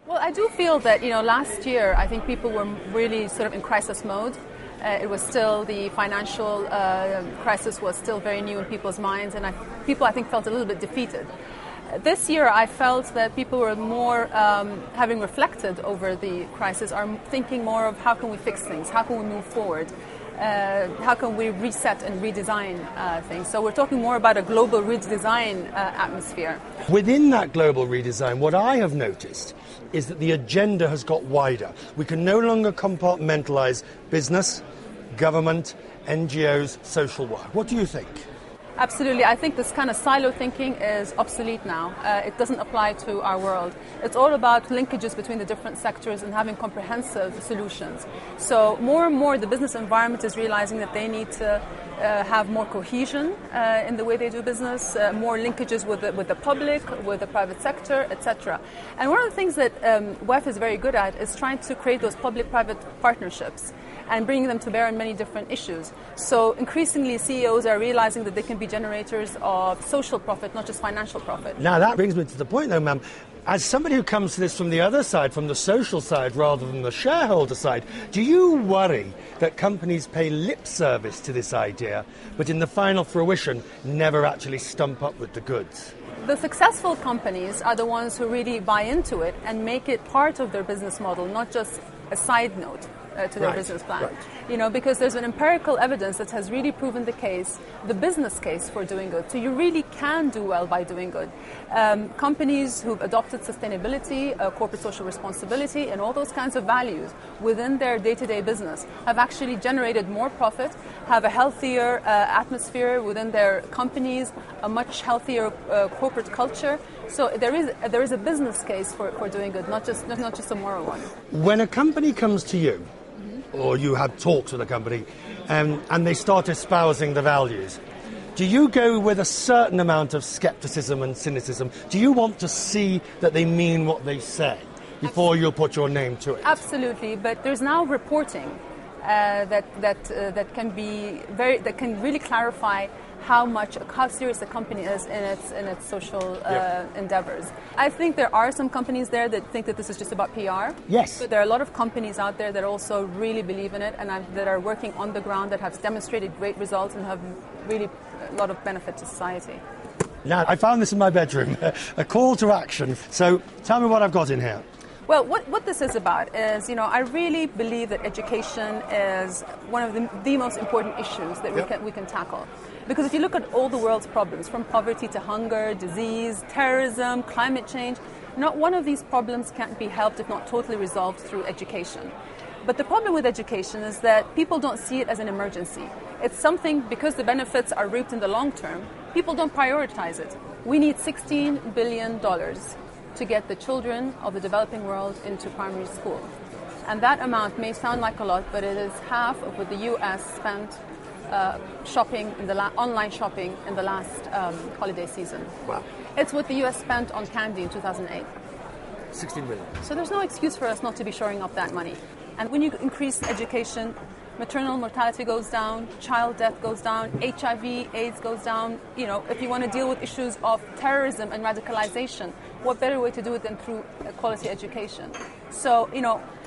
Well, I do feel that, last year I think people were really sort of in crisis mode. It was still, the financial crisis was still very new in people's minds, and people, I think, felt a little bit defeated. This year I felt that people were more, having reflected over the crisis, are thinking more of how can we fix things, how can we move forward, how can we reset and redesign things. So we're talking more about a global redesign atmosphere. Within that global redesign, what I have noticed is that the agenda has got wider. We can no longer compartmentalise business, government, NGOs, social work. What do you think? Absolutely. I think this kind of silo thinking is obsolete now. It doesn't apply to our world. It's all about linkages between the different sectors and having comprehensive solutions. So more and more the business environment is realizing that they need to have more cohesion in the way they do business, more linkages with the public, with the private sector, etc. And one of the things that WEF is very good at is trying to create those public-private partnerships and bringing them to bear on many different issues. So increasingly CEOs are realizing that they can be generators of social profit, not just financial profit. Now that brings me to the point though, ma'am. As somebody who comes to this from the other side, from the social side rather than the shareholder side, do you worry that companies pay lip service to this idea, but in the final fruition never actually stump up with the goods? The successful companies are the ones who really buy into it and make it part of their business model, not just a side note to their business plan. Right. Because there's an empirical evidence that has really proven the case, the business case for doing good. So you really can do well by doing good. Companies who've adopted sustainability, corporate social responsibility, and all those kinds of values within their day-to-day business have actually generated more profit, have a healthier atmosphere within their companies, a much healthier corporate culture. So there is a business case for doing good, not just a moral one. When a company comes to you, or you have talks with a company, and they start espousing the values, do you go with a certain amount of skepticism and cynicism? Do you want to see that they mean what they say before you put your name to it? Absolutely, but there's now reporting that can really clarify how serious a company is in its social endeavors. I think there are some companies there that think that this is just about PR. Yes. But there are a lot of companies out there that also really believe in it and that are working on the ground, that have demonstrated great results and have really a lot of benefit to society. Now, I found this in my bedroom, a call to action. So tell me what I've got in here. Well, what this is about is, I really believe that education is one of the most important issues that we can tackle. Because if you look at all the world's problems, from poverty to hunger, disease, terrorism, climate change, not one of these problems can't be helped if not totally resolved through education. But the problem with education is that people don't see it as an emergency. It's something, because the benefits are reaped in the long term, people don't prioritize it. We need $16 billion to get the children of the developing world into primary school. And that amount may sound like a lot, but it is half of what the US spent online shopping in the last holiday season. Wow. It's what the US spent on candy in 2008. 16 million. So there's no excuse for us not to be shoring up that money. And when you increase education, maternal mortality goes down, child death goes down, HIV, AIDS goes down. If you want to deal with issues of terrorism and radicalization, what better way to do it than through quality education? So,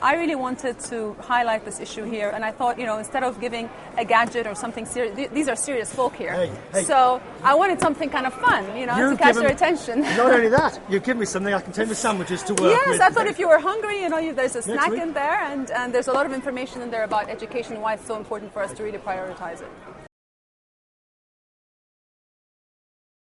I really wanted to highlight this issue here, and I thought, instead of giving a gadget or something serious, these are serious folk here. Hey. So I wanted something kind of fun, to catch their attention. Not only that, you've given me something I can take with sandwiches to work with. Yes, I thought if you were hungry, there's a snack in there, and there's a lot of information in there about education and why it's so important for us to really prioritize it.